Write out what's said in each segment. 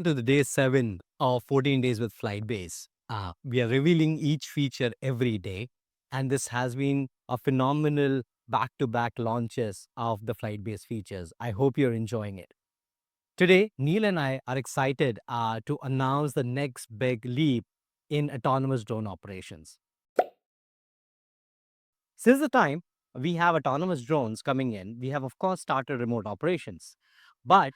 To the day 7 of 14 days with FlytBase. We are revealing each feature every day, and this has been a phenomenal back-to-back launches of the FlytBase features. I hope you're enjoying it. Today, Neil and I are excited to announce the next big leap in autonomous drone operations. Since the time we have autonomous drones coming in, we have of course started remote operations. But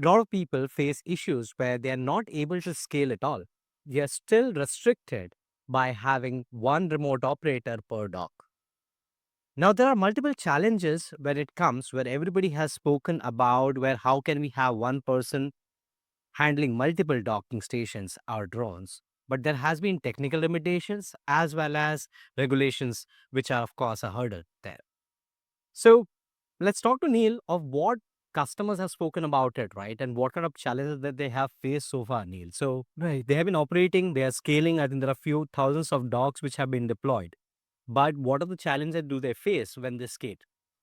a lot of people face issues where they are not able to scale at all. They are still restricted by having one remote operator per dock. Now, there are multiple challenges when it comes where everybody has spoken about where how can we have one person handling multiple docking stations or drones. But there has been technical limitations as well as regulations, which are of course a hurdle there. So let's talk to Neil of what customers have spoken about it, right? And what kind of challenges that they have faced so far, Neil. So Right, they have been operating, they are scaling. I think there are a few thousands of dogs which have been deployed. But what are the challenges do they face when they scale?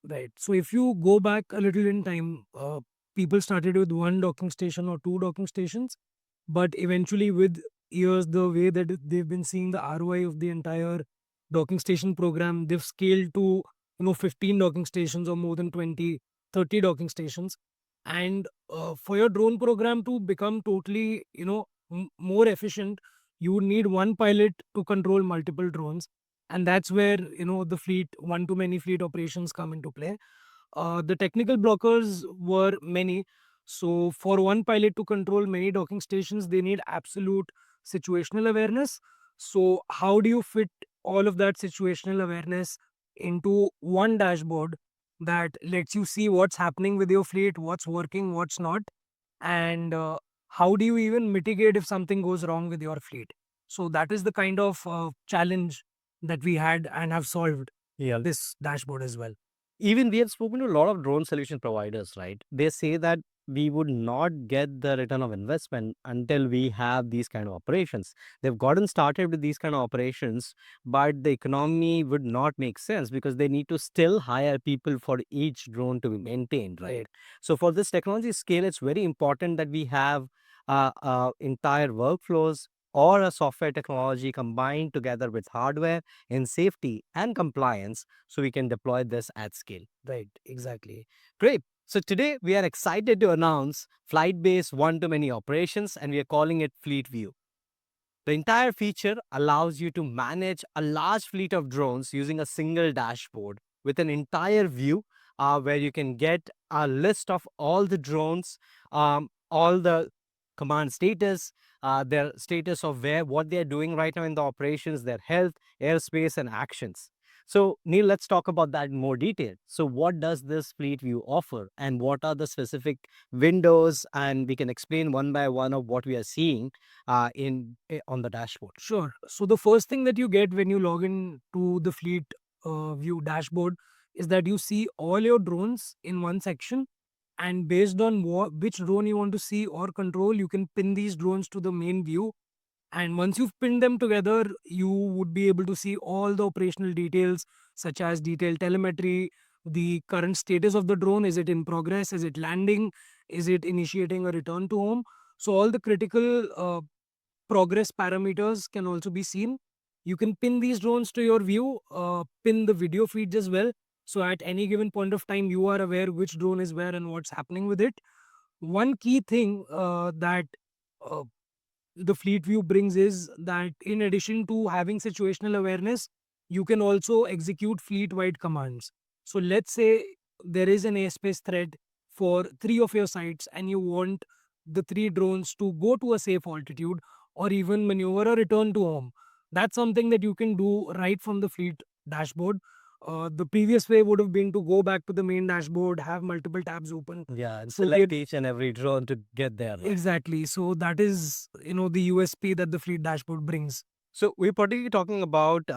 right. So if you go back a little in time, people started with one docking station or two docking stations, but eventually with years, the way that they've been seeing the ROI of the entire docking station program, they've scaled to 15 docking stations or more than 20, 30 docking stations. And for your drone program to become totally more efficient, you would need one pilot to control multiple drones, and that's where the fleet one to many fleet operations come into play. The technical blockers were many. So for one pilot to control many docking stations, they need absolute situational awareness. So how do you fit all of that situational awareness into one dashboard that lets you see what's happening with your fleet, what's working, what's not, and how do you even mitigate if something goes wrong with your fleet? So that is the kind of challenge that we had and have solved Yeah. this dashboard as well. Even we have spoken to a lot of drone solution providers, right? They say that we would not get the return of investment until we have these kind of operations. They've gotten started with these kind of operations, but the economy would not make sense because they need to still hire people for each drone to be maintained, right? Right. So for this technology scale, it's very important that we have entire workflows or a software technology combined together with hardware in safety and compliance so we can deploy this at scale. Right, exactly. Great. So today we are excited to announce flight-based one-to-many operations, and we are calling it FleetView. The entire feature allows you to manage a large fleet of drones using a single dashboard with an entire view where you can get a list of all the drones, all the command status, their status of what they are doing right now in the operations, their health, airspace, and actions. So, Neil, let's talk about that in more detail. So, what does this fleet view offer, and what are the specific windows? And we can explain one by one of what we are seeing on the dashboard. Sure. So the first thing that you get when you log in to the fleet view dashboard is that you see all your drones in one section, and based on which drone you want to see or control, you can pin these drones to the main view. And once you've pinned them together, you would be able to see all the operational details, such as detailed telemetry, the current status of the drone. Is it in progress? Is it landing? Is it initiating a return to home? So all the critical progress parameters can also be seen. You can pin these drones to your view, pin the video feeds as well. So at any given point of time, you are aware which drone is where and what's happening with it. One key thing that uh, the fleet view brings is that in addition to having situational awareness, you can also execute fleet wide commands. So let's say there is an airspace threat for three of your sites, and you want the three drones to go to a safe altitude or even maneuver a return to home. That's something that you can do right from the fleet dashboard. The previous way would have been to go back to the main dashboard, have multiple tabs open. Yeah, and So we select each and every drone to get there, right? exactly. So that is, the USP that the fleet dashboard brings. So we're particularly talking about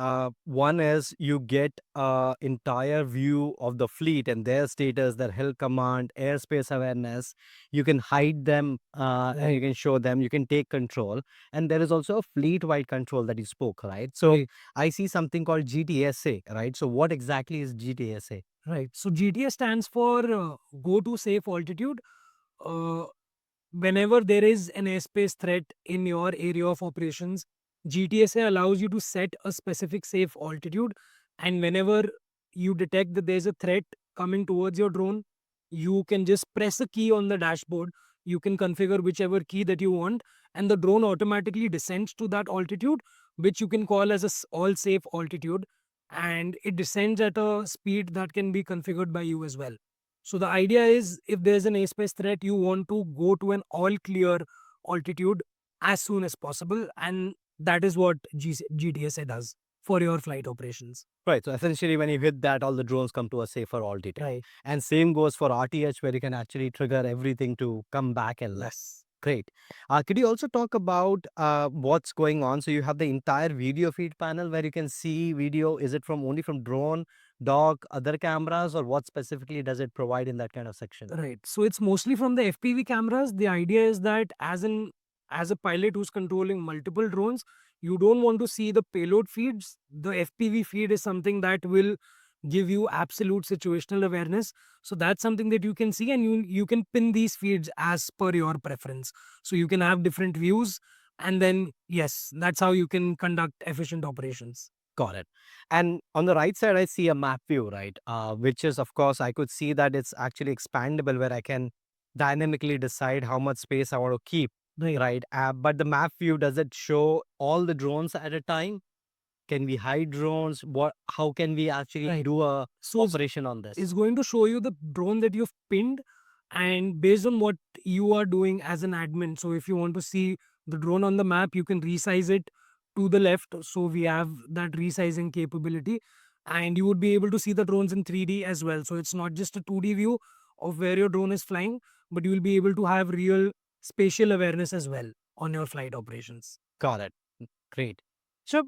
one is you get a entire view of the fleet and their status, their health command, airspace awareness. You can hide them, and you can show them. You can take control, and there is also a fleet-wide control that you spoke, right? So Right. I see something called GTSA, right? So what exactly is GTSA? Right. So GTA stands for go to safe altitude. Uh, whenever there is an airspace threat in your area of operations, GTSA allows you to set a specific safe altitude. And whenever you detect that there's a threat coming towards your drone, you can just press a key on the dashboard. You can configure whichever key that you want, and the drone automatically descends to that altitude, which you can call as a all safe altitude. And it descends at a speed that can be configured by you as well. So the idea is, if there's an airspace threat, you want to go to an all clear altitude as soon as possible, and that is what GTSA does for your flight operations. Right. So essentially, when you hit that, all the drones come to a safer altitude. Right. And same goes for RTH, where you can actually trigger everything to come back and land. Yes. Great. Could you also talk about what's going on? So you have the entire video feed panel where you can see video. Is it from only from drone, dog, other cameras, or what specifically does it provide in that kind of section? Right. So it's mostly from the FPV cameras. The idea is that as a pilot who's controlling multiple drones, you don't want to see the payload feeds. The FPV feed is something that will give you absolute situational awareness. So that's something that you can see, and you can pin these feeds as per your preference. So you can have different views, and then yes, that's how you can conduct efficient operations. Got it. And on the right side, I see a map view, right? Which is, of course, I could see that it's actually expandable where I can dynamically decide how much space I want to keep, Right. right? But the map view, does it show all the drones at a time? Can we hide drones? How can we actually Right. do a So operation on is this? going to show you the drone that you've pinned, and based on what you are doing as an admin. So if you want to see the drone on the map, you can resize it to the left. So we have that resizing capability, and you would be able to see the drones in 3D as well. So it's not just a 2D view of where your drone is flying, but you will be able to have real spatial awareness as well on your flight operations. Got it. Great. So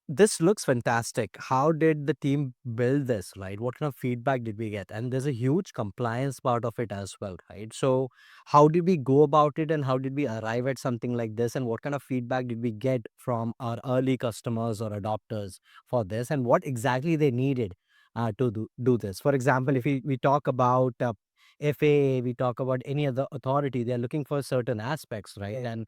this looks fantastic. How did the team build this, right? What kind of feedback did we get? And there's a huge compliance part of it as well, right? So, how did we go about it and how did we arrive at something like this? And what kind of feedback did we get from our early customers or adopters for this? And what exactly they needed to do this? For example, if we talk about FAA, we talk about any other authority, they're looking for certain aspects, right? Right. And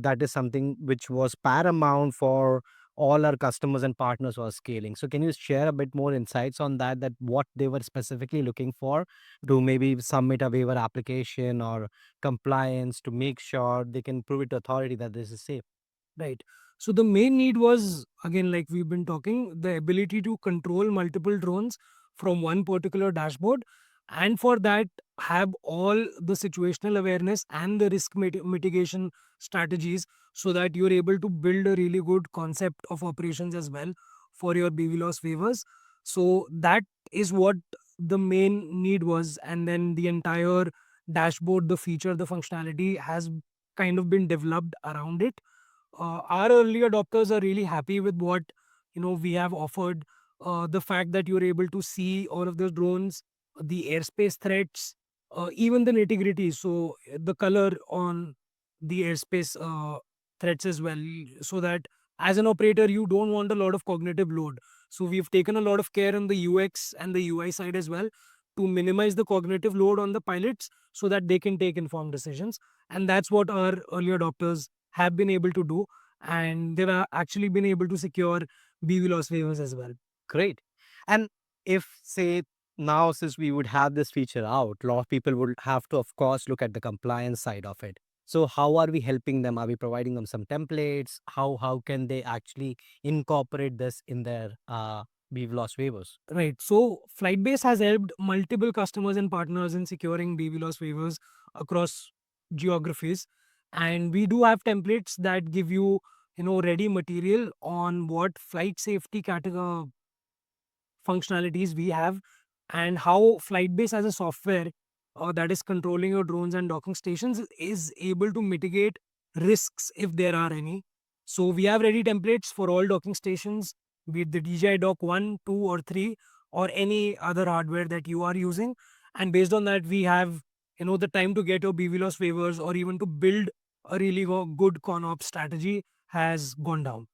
that is something which was paramount for all our customers and partners who are scaling. So can you share a bit more insights on that, that what they were specifically looking for to maybe submit a waiver application or compliance to make sure they can prove it to authority that this is safe? Right. So the main need was, again, like we've been talking, the ability to control multiple drones from one particular dashboard. And for that, have all the situational awareness and the risk mitigation strategies, so that you're able to build a really good concept of operations as well for your BV loss waivers. So that is what the main need was. And then the entire dashboard, the feature, the functionality has kind of been developed around it. Our early adopters are really happy with what we have offered. The fact that you're able to see all of those drones, the airspace threats, even the nitty-gritty. So the color on the airspace threats as well, so that as an operator you don't want a lot of cognitive load. So we've taken a lot of care on the UX and the UI side as well, to minimize the cognitive load on the pilots, so that they can take informed decisions. And that's what our early adopters have been able to do, and they've actually been able to secure BV loss waivers as well. Great. And if, say, now since we would have this feature out, a lot of people would have to, of course, look at the compliance side of it. So how are we helping them? Are we providing them some templates? How can they actually incorporate this in their we've lost waivers? Right. So FlightBase has helped multiple customers and partners in securing BV loss waivers across geographies. And we do have templates that give you, ready material on what flight safety category functionalities we have, and how FlightBase as a software that is controlling your drones and docking stations is able to mitigate risks if there are any. So we have ready templates for all docking stations, be it the DJI Dock 1, 2, or 3, or any other hardware that you are using. And based on that, we have the time to get your BV loss waivers, or even to build a really good con-op strategy has gone down.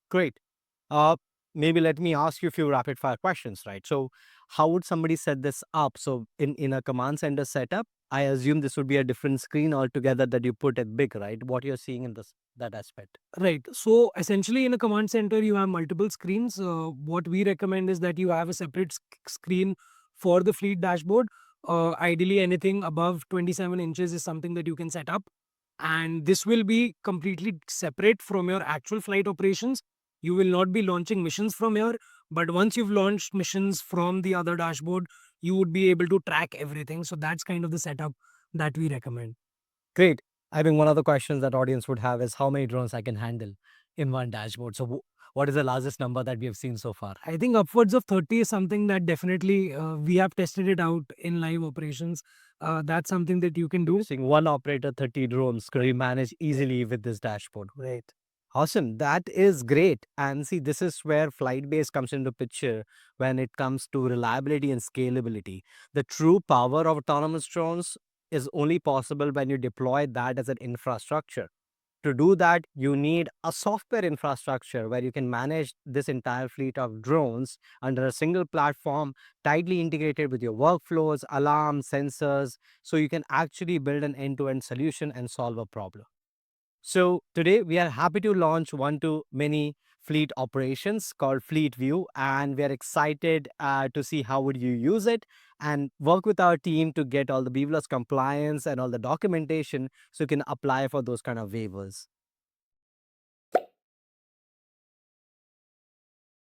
Great. Uh, Maybe let me ask you a few rapid fire questions, right? So, how would somebody set this up? So in a command center setup, I assume this would be a different screen altogether that you put it big, right? What you're seeing in this that aspect. Right. So essentially, in a command center, you have multiple screens. What we recommend is that you have a separate screen for the fleet dashboard. Ideally, anything above 27 inches is something that you can set up. And this will be completely separate from your actual flight operations. You will not be launching missions from here. But once you've launched missions from the other dashboard, you would be able to track everything. So that's kind of the setup that we recommend. Great. I think one of the questions that audience would have is how many drones I can handle in one dashboard. So what is the largest number that we have seen so far? I think upwards of 30 is something that definitely we have tested it out in live operations. That's something that you can do. Seeing one operator, 30 drones could be managed easily with this dashboard. Right. Awesome. That is great. And see, this is where FlytBase comes into picture when it comes to reliability and scalability. The true power of autonomous drones is only possible when you deploy that as an infrastructure. To do that, you need a software infrastructure where you can manage this entire fleet of drones under a single platform, tightly integrated with your workflows, alarms, sensors, so you can actually build an end-to-end solution and solve a problem. So today we are happy to launch one to many fleet operations called FleetView, and we are excited to see how would you use it and work with our team to get all the BVLOS compliance and all the documentation so you can apply for those kind of waivers.